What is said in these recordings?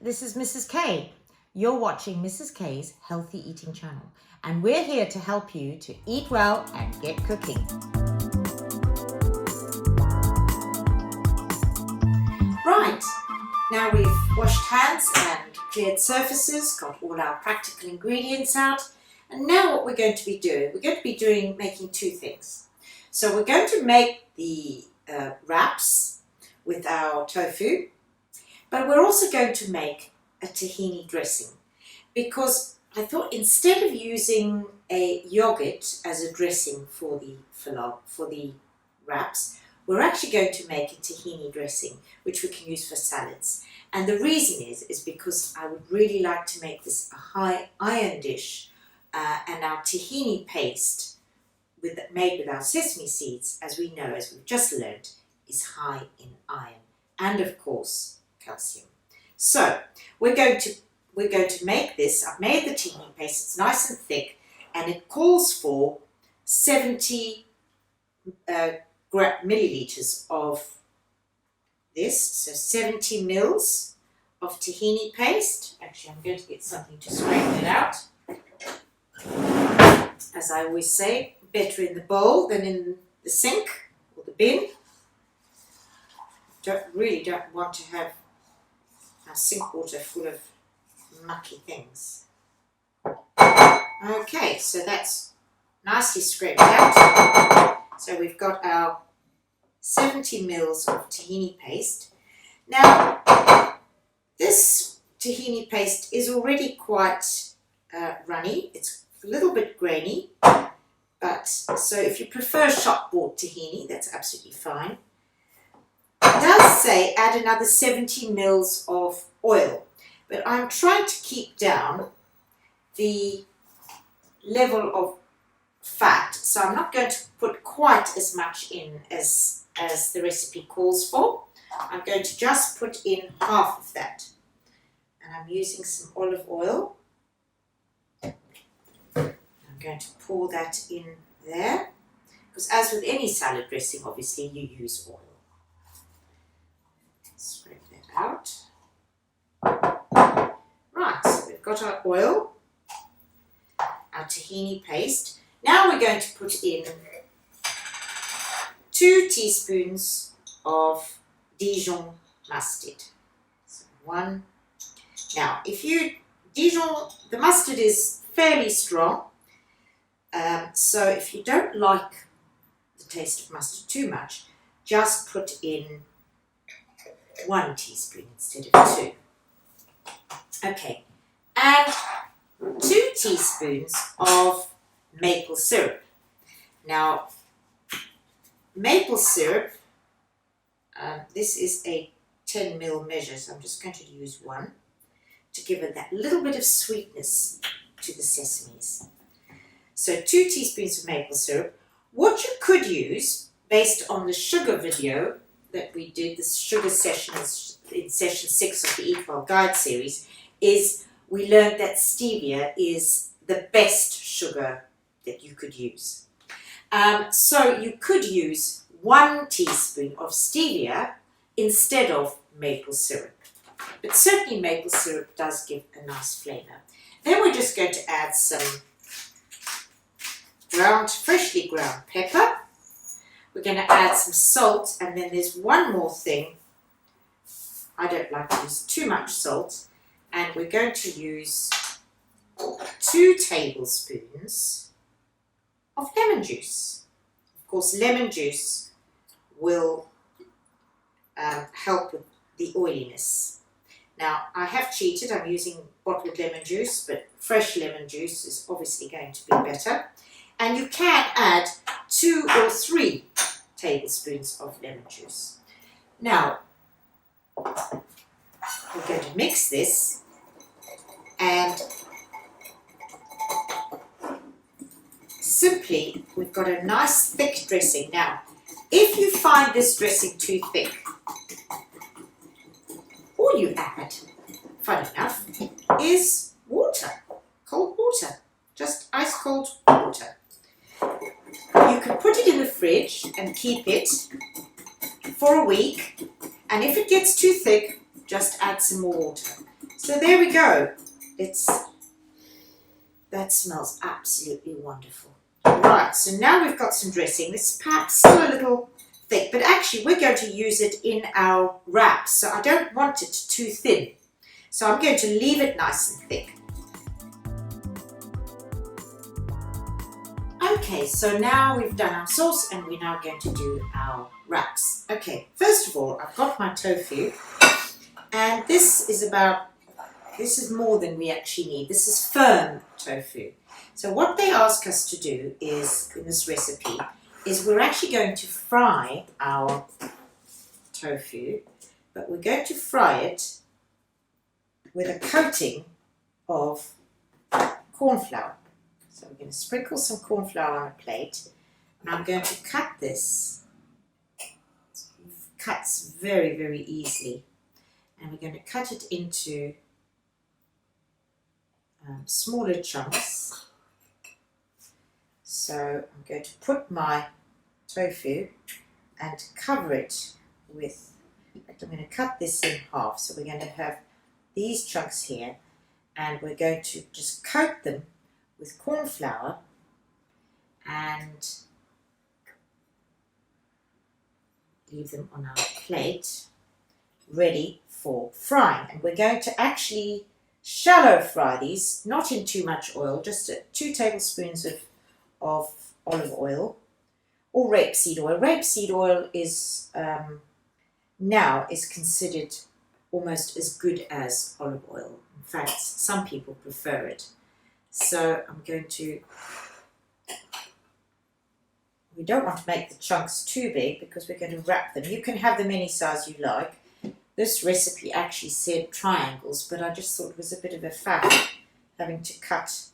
this is Mrs. K. You're watching Mrs. K's Healthy Eating Channel, and we're here to help you to eat well and get cooking. Right, now we've washed hands and cleared surfaces, got all our practical ingredients out, and now what we're going to be doing, making two things. So we're going to make the wraps with our tofu, but we're also going to make a tahini dressing, because I thought instead of using a yogurt as a dressing for the wraps, we're actually going to make a tahini dressing, which we can use for salads. And the reason is because I would really like to make this a high iron dish, and our tahini paste made with our sesame seeds, as we know, as we've just learned, is high in iron and of course calcium. So we're going to make this. I've made the tahini paste. It's nice and thick, and it calls for 70 milliliters of this. So 70 mils of tahini paste. Actually, I'm going to get something to scrape it out. As I always say, better in the bowl than in the sink or the bin. Really don't want to have our sink water full of mucky things. Okay, so that's nicely scraped out. So we've got our 70 mils of tahini paste. Now, this tahini paste is already quite runny. It's a little bit grainy, but so if you prefer shop-bought tahini, that's absolutely fine. It does say add another 70 mils of oil, but I'm trying to keep down the level of fat, so I'm not going to put quite as much in as the recipe calls for. I'm going to just put in half of that, and I'm using some olive oil. I'm going to pour that in there, because as with any salad dressing, obviously you use oil. Scrape that out. Right, so we've got our oil, our tahini paste. Now we're going to put in 2 teaspoons of Dijon mustard. So one. Now, the mustard is fairly strong, so if you don't like the taste of mustard too much, just put in 1 teaspoon instead of 2. Okay, and 2 teaspoons of maple syrup. Now, maple syrup, this is a 10 ml measure, so I'm just going to use 1 to give it that little bit of sweetness to the sesames. So 2 teaspoons of maple syrup. What you could use, based on the sugar video that we did, the sugar sessions in session 6 of the Eat Well Guide series, is we learned that stevia is the best sugar that you could use. So you could use 1 teaspoon of stevia instead of maple syrup. But certainly maple syrup does give a nice flavour. Then we're just going to add some freshly ground pepper. We're going to add some salt, and then there's one more thing. I don't like to use too much salt, and we're going to use 2 tablespoons of lemon juice. Of course, lemon juice will help with the oiliness. Now, I have cheated. I'm using bottled lemon juice, but fresh lemon juice is obviously going to be better. And you can add 2 or 3 tablespoons of lemon juice. Now, we're going to mix this, and simply we've got a nice thick dressing. Now, if you find this dressing too thick, all you add, funny enough, is water, cold water, just ice cold water. You can put it in the fridge and keep it for a week, and if it gets too thick, just add some more water. So there we go. That smells absolutely wonderful. Right, so now we've got some dressing. This is perhaps still a little thick, but actually we're going to use it in our wraps, so I don't want it too thin. So I'm going to leave it nice and thick. Okay, so now we've done our sauce and we're now going to do our wraps. Okay, first of all, I've got my tofu, and this is more than we actually need. This is firm tofu. So what they ask us to do is, in this recipe, is we're actually going to fry our tofu, but we're going to fry it with a coating of corn flour. So we're going to sprinkle some corn flour on a plate, and I'm going to cut this. It cuts very, very easily, and we're going to cut it into smaller chunks. So I'm going to put my tofu and cover it with, I'm going to cut this in half. So we're going to have these chunks here, and we're going to just coat them with corn flour and leave them on our plate ready for frying. And we're going to actually shallow fry these, not in too much oil, just 2 tablespoons of olive oil or rapeseed oil. Rapeseed oil is now is considered almost as good as olive oil. In fact, some people prefer it. So I'm going to, we don't want to make the chunks too big because we're going to wrap them. You can have them any size you like. This recipe actually said triangles, but I just thought it was a bit of a faff having to cut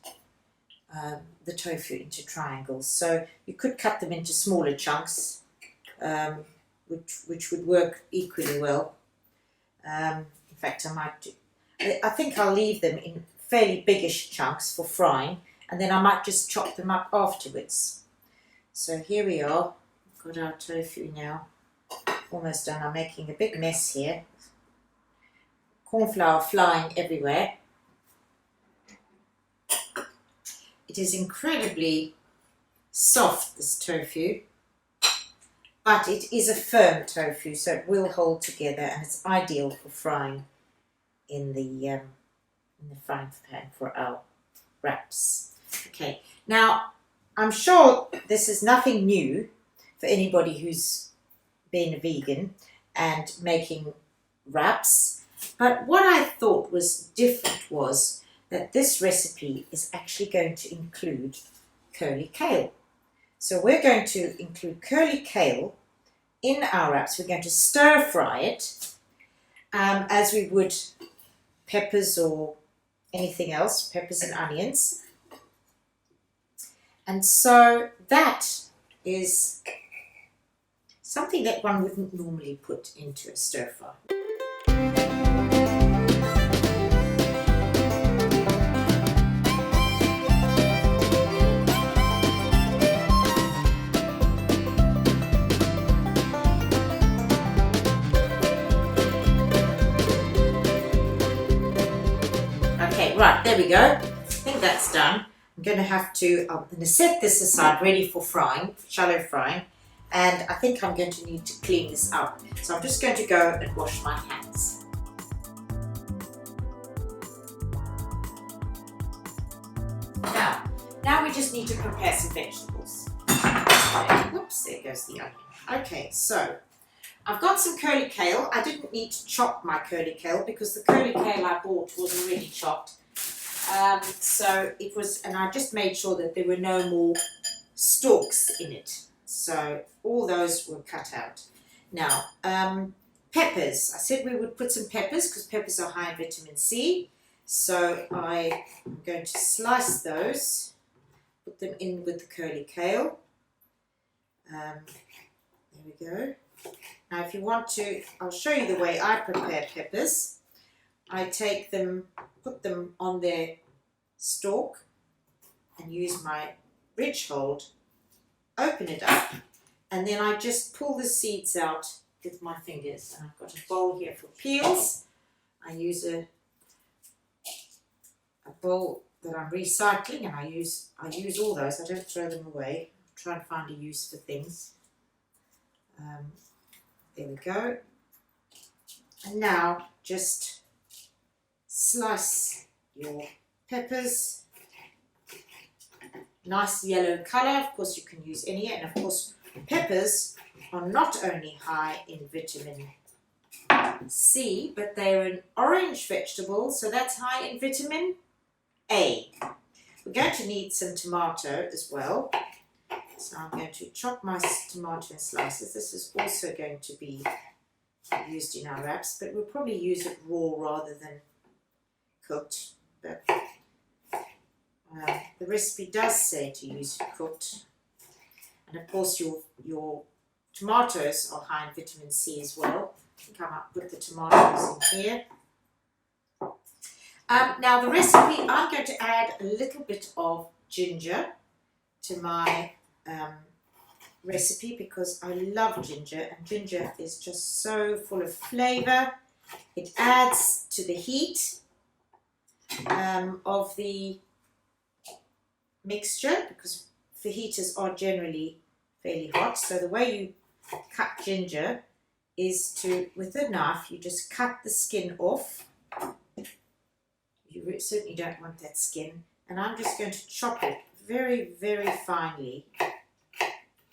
the tofu into triangles. So you could cut them into smaller chunks, which would work equally well. In fact, I might do, I think I'll leave them in fairly biggish chunks for frying, and then I might just chop them up afterwards. So here we are, got our tofu now almost done. I'm making a big mess here. Corn flour flying everywhere. It is incredibly soft, this tofu, but it is a firm tofu, so it will hold together, and it's ideal for frying in the frying pan for our wraps. Okay, now I'm sure this is nothing new for anybody who's been a vegan and making wraps, but what I thought was different was that this recipe is actually going to include curly kale. So we're going to include curly kale in our wraps. We're going to stir fry it as we would peppers or anything else, peppers and onions. And so that is something that one wouldn't normally put into a stir fry. Okay, right, there we go. I think that's done. I'm going to set this aside ready for frying, shallow frying, and I think I'm going to need to clean this up. So I'm just going to go and wash my hands. Now we just need to prepare some vegetables. Whoops, there goes the onion. Okay, so I've got some curly kale. I didn't need to chop my curly kale because the curly kale I bought was already chopped. So it was, and I just made sure that there were no more stalks in it. So all those were cut out. Now, peppers. I said we would put some peppers because peppers are high in vitamin C. So I'm going to slice those, put them in with the curly kale. There we go. Now if you want to, I'll show you the way I prepare peppers. I take them, put them on their stalk and use my ridge hold, open it up, and then I just pull the seeds out with my fingers. And I've got a bowl here for peels. I use a a bowl that I'm recycling, and I use all those. I don't throw them away. I try and find a use for things. There we go. And now just slice your peppers. Nice yellow colour. Of course, you can use any, and of course, peppers are not only high in vitamin C, but they're an orange vegetable, so that's high in vitamin A. We're going to need some tomato as well. So I'm going to chop my tomato in slices. This is also going to be used in our wraps, but we'll probably use it raw rather than cooked. But the recipe does say to use it cooked. And of course your tomatoes are high in vitamin C as well. I think I might put the tomatoes in here. Now the recipe, I'm going to add a little bit of ginger to my recipe because I love ginger, and ginger is just so full of flavour. It adds to the heat of the mixture because fajitas are generally fairly hot. So the way you cut ginger is to, with a knife, you just cut the skin off. You certainly don't want that skin, and I'm just going to chop it very, very finely.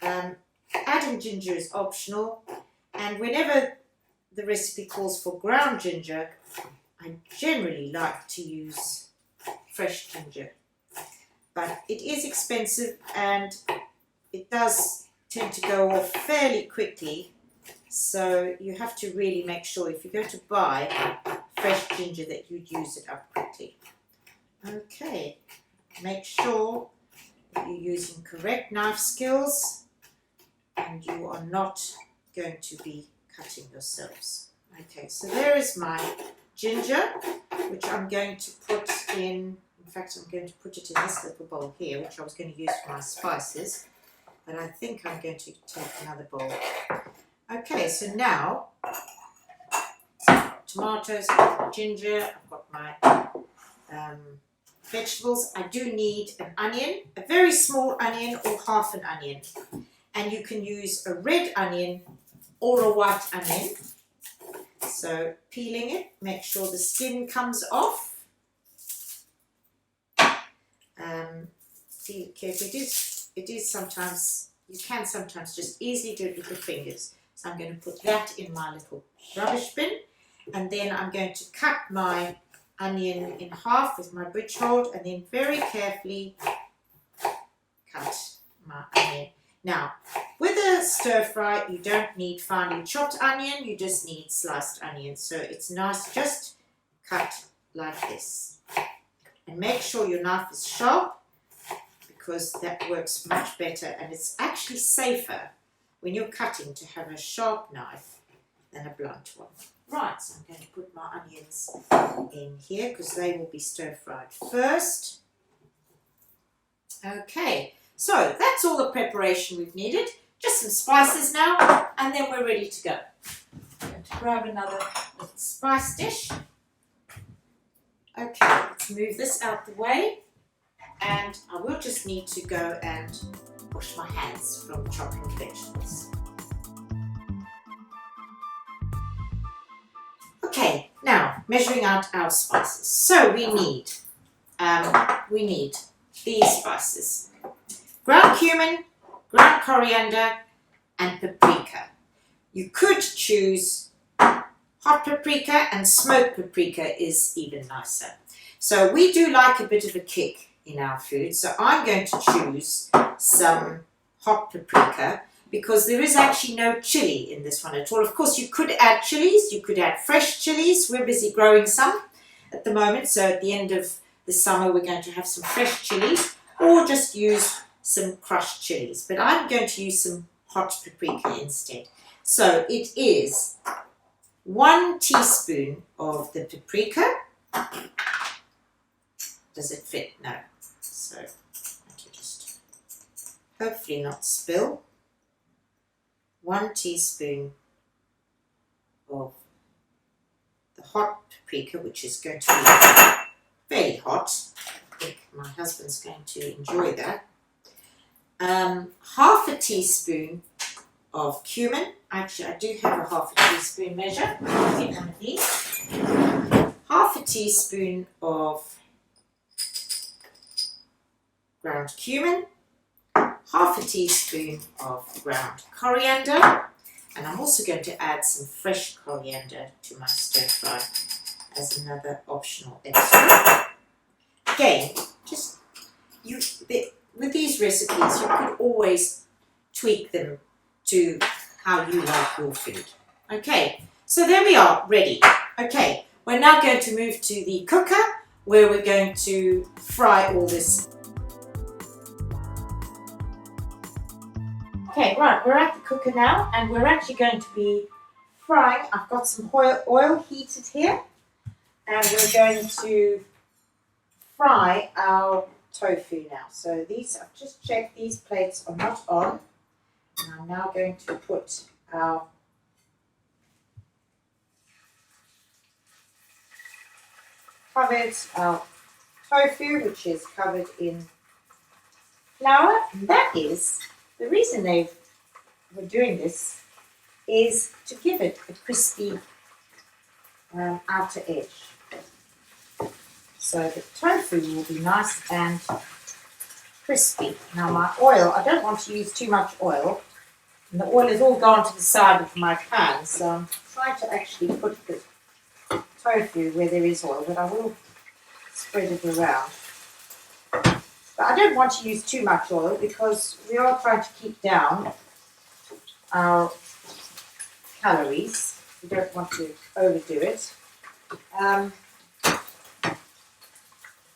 Adding ginger is optional, and whenever the recipe calls for ground ginger, I generally like to use fresh ginger. But it is expensive and it does tend to go off fairly quickly, so you have to really make sure if you're going to buy fresh ginger that you'd use it up quickly. Okay, make sure that you're using correct knife skills and you are not going to be cutting yourselves. Okay, so there is my ginger, which I'm going to put in fact I'm going to put it in this little bowl here, which I was going to use for my spices, but I think I'm going to take another bowl. Okay, so now tomatoes, I've got ginger, I've got my vegetables. I do need an onion, a very small onion or half an onion, and you can use a red onion or a white onion. So peeling it, make sure the skin comes off. See carefully, it is sometimes, you can sometimes just easily do it with your fingers. So I'm going to put that in my little rubbish bin, and then I'm going to cut my onion in half with my bridge hold, and then very carefully cut my onion. Now, with a stir fry, you don't need finely chopped onion, you just need sliced onion. So it's nice, just cut like this. And make sure your knife is sharp, because that works much better, and it's actually safer when you're cutting to have a sharp knife than a blunt one. Right, so I'm going to put my onions in here because they will be stir fried first. Okay, so that's all the preparation we've needed. Just some spices now, and then we're ready to go. I'm going to grab another little spice dish. Okay, let's move this out the way, and I will just need to go and wash my hands from chopping vegetables. Okay, now measuring out our spices. So we need these spices: ground cumin, ground coriander, and paprika. You could choose hot paprika, and smoked paprika is even nicer. So we do like a bit of a kick in our food, so I'm going to choose some hot paprika because there is actually no chili in this one at all. Of course, you could add chilies, you could add fresh chilies. We're busy growing some at the moment, so at the end of the summer we're going to have some fresh chilies, or just use some crushed chilies. But I'm going to use some hot paprika instead. So it is 1 teaspoon of the paprika. Does it fit? No. So I can just hopefully not spill. 1 teaspoon of the hot paprika, which is going to be fairly hot. I think my husband's going to enjoy that. Half a teaspoon of cumin. Actually, I do have a half a teaspoon measure. I'll get one of these. Half a teaspoon of ground cumin. Half a teaspoon of ground coriander. And I'm also going to add some fresh coriander to my stir fry as another optional extra. Again, just with these recipes, you could always tweak them to how you like your food. Okay, so there we are, ready. Okay, we're now going to move to the cooker where we're going to fry all this. Okay, right, we're at the cooker now and we're actually going to be frying. I've got some oil heated here and we're going to fry our tofu now. So these, I've just checked, these plates are not on. And I'm now going to put our tofu, which is covered in flour. And that is, the reason they were doing this is to give it a crispy outer edge. So the tofu will be nice and crispy. Now my oil, I don't want to use too much oil. And the oil is all gone to the side of my pan, so I'm trying to actually put the tofu where there is oil, but I will spread it around. But I don't want to use too much oil because we are trying to keep down our calories. We don't want to overdo it.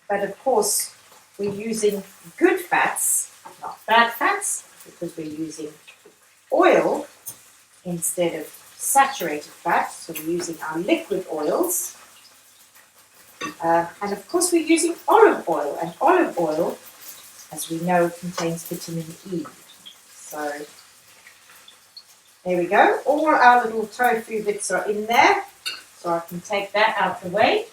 But of course, we're using good fats, not bad fats, because we're using oil instead of saturated fat. So we're using our liquid oils. And of course, we're using olive oil. And olive oil, as we know, contains vitamin E. So there we go. All our little tofu bits are in there. So I can take that out the way.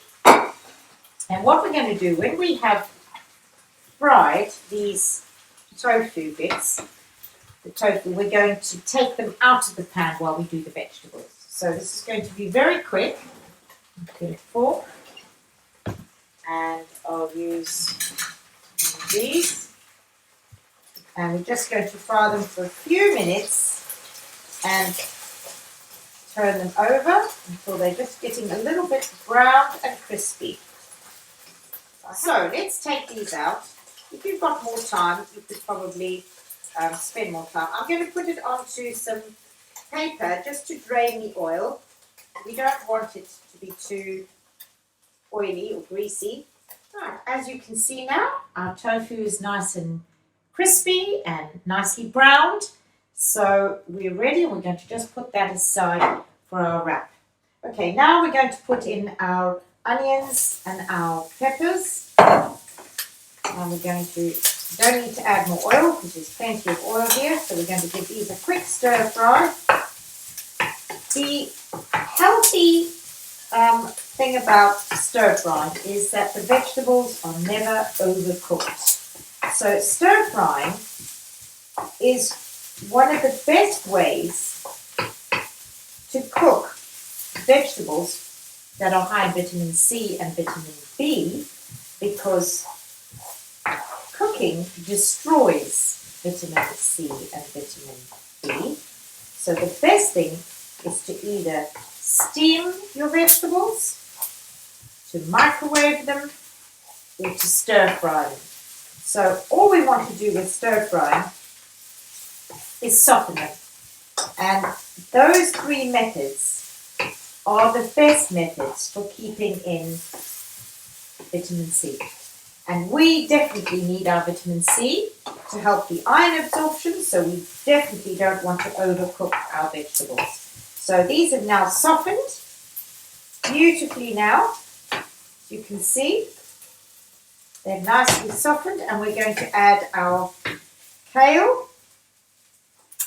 And what we're going to do, when we have fried these tofu bits, the tofu, we're going to take them out of the pan while we do the vegetables. So this is going to be very quick. I'll get a fork and I'll use one of these. And we're just going to fry them for a few minutes and turn them over until they're just getting a little bit brown and crispy. So let's take these out. If you've got more time, you could probably spend more time. I'm going to put it onto some paper just to drain the oil. We don't want it to be too oily or greasy. Right, as you can see now, our tofu is nice and crispy and nicely browned. So we're ready. We're going to just put that aside for our wrap. Okay, now we're going to put in our onions and our peppers. And we're going to, don't need to add more oil because there's plenty of oil here. So we're going to give these a quick stir fry. The healthy thing about stir frying is that the vegetables are never overcooked. So stir frying is one of the best ways to cook vegetables that are high in vitamin C and vitamin B, because cooking destroys vitamin C and vitamin B. So the best thing is to either steam your vegetables, to microwave them, or to stir fry them. So all we want to do with stir frying is soften them. And those three methods are the best methods for keeping in vitamin C. And we definitely need our vitamin C to help the iron absorption, so we definitely don't want to overcook our vegetables. So these have now softened beautifully now. You can see they're nicely softened, and we're going to add our kale.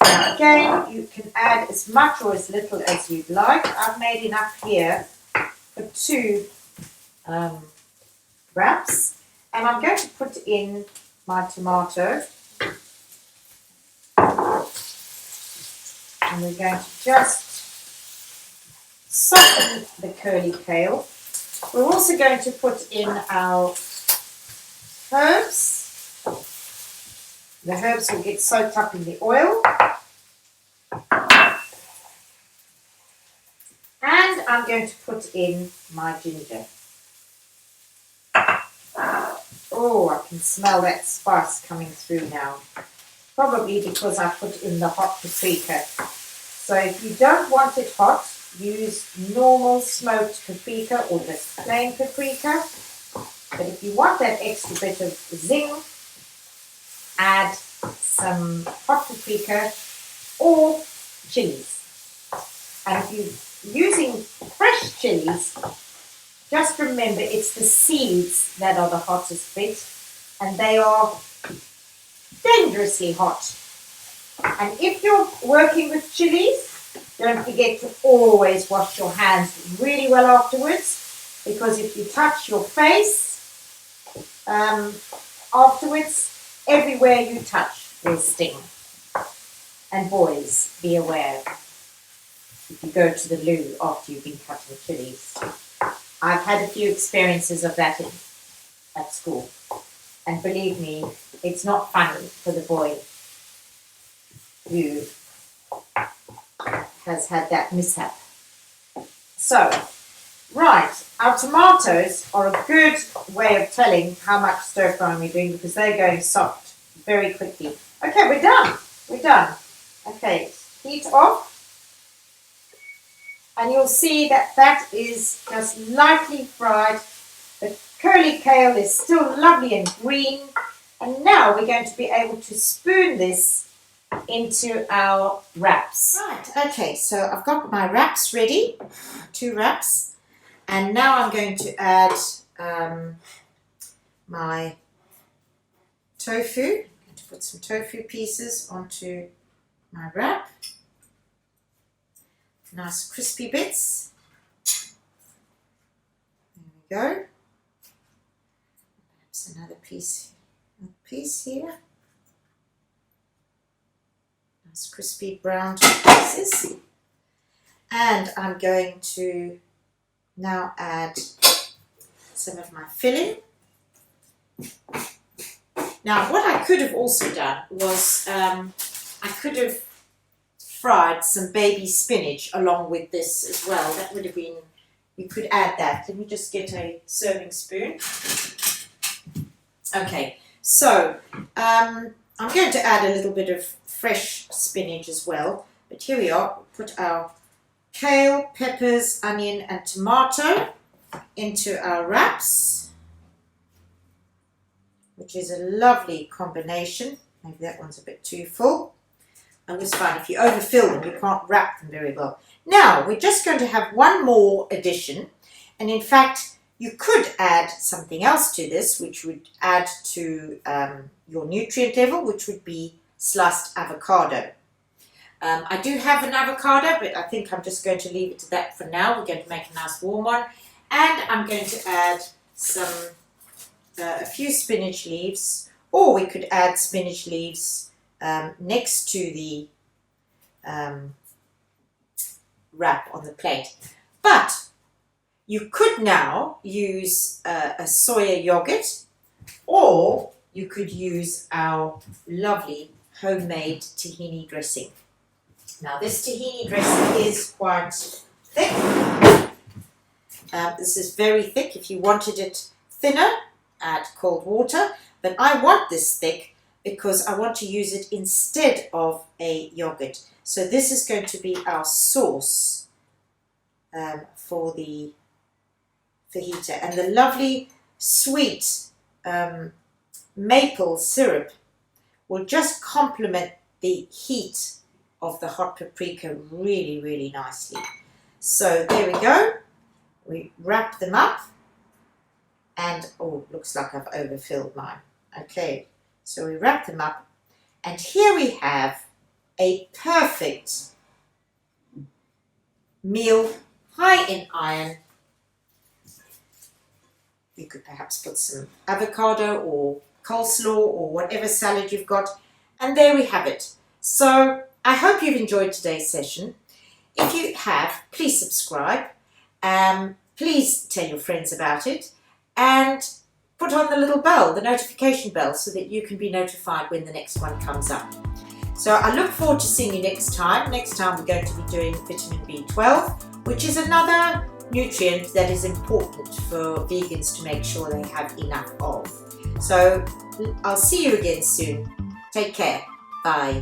Now again, you can add as much or as little as you'd like. I've made enough here for two wraps, and I'm going to put in my tomato, and we're going to just soften the curly kale. We're also going to put in our herbs. The herbs will get soaked up in the oil. And I'm going to put in my ginger. Oh, I can smell that spice coming through now. Probably because I put in the hot paprika. So if you don't want it hot, use normal smoked paprika or just plain paprika. But if you want that extra bit of zing, add some hot paprika or chilies. And if you're using fresh chilies, just remember it's the seeds that are the hottest bit, and they are dangerously hot. And if you're working with chilies, don't forget to always wash your hands really well afterwards, because if you touch your face afterwards, everywhere you touch will sting. And boys, be aware if you go to the loo after you've been cutting chilies. I've had a few experiences of that at school, and believe me, it's not funny for the boy who has had that mishap. So, right, our tomatoes are a good way of telling how much stir frying we're doing, because they're going soft very quickly. Okay, we're done. We're done. Okay, heat off. And you'll see that that is just lightly fried. The curly kale is still lovely and green. And now we're going to be able to spoon this into our wraps. Right, okay, so I've got my wraps ready, 2 wraps. And now I'm going to add my tofu. I'm going to put some tofu pieces onto my wrap. Nice crispy bits. There we go. Perhaps another piece here. Nice crispy brown pieces. And I'm going to now add some of my filling. Now, what I could have also done was I could have fried some baby spinach along with this as well. That would have been, you could add that. Let me just get a serving spoon. Okay, so I'm going to add a little bit of fresh spinach as well. But here we are. We'll put our kale, peppers, onion and tomato into our wraps, which is a lovely combination. Maybe that one's a bit too full. And it's fine. If you overfill them, you can't wrap them very well. Now, we're just going to have one more addition. And in fact, you could add something else to this, which would add to your nutrient level, which would be sliced avocado. I do have an avocado, but I think I'm just going to leave it to that for now. We're going to make a nice warm one. And I'm going to add a few spinach leaves, or we could add spinach leaves next to the wrap on the plate. But you could now use a soya yogurt, or you could use our lovely homemade tahini dressing. Now this tahini dressing is quite thick. This is very thick. If you wanted it thinner, add cold water. But I want this thick because I want to use it instead of a yogurt. So this is going to be our sauce for the fajita. And the lovely sweet maple syrup will just complement the heat of the hot paprika really, really nicely. So there we go. We wrap them up. And, oh, looks like I've overfilled mine. Okay, so we wrap them up. And here we have a perfect meal, high in iron, You could perhaps put some avocado or coleslaw or whatever salad you've got. And there we have it. So I hope you've enjoyed today's session. If you have, please subscribe. Please tell your friends about it. And put on the little bell, the notification bell, so that you can be notified when the next one comes up. So I look forward to seeing you next time. Next time we're going to be doing vitamin B12, which is another nutrient that is important for vegans to make sure they have enough of. So I'll see you again soon. Take care. Bye.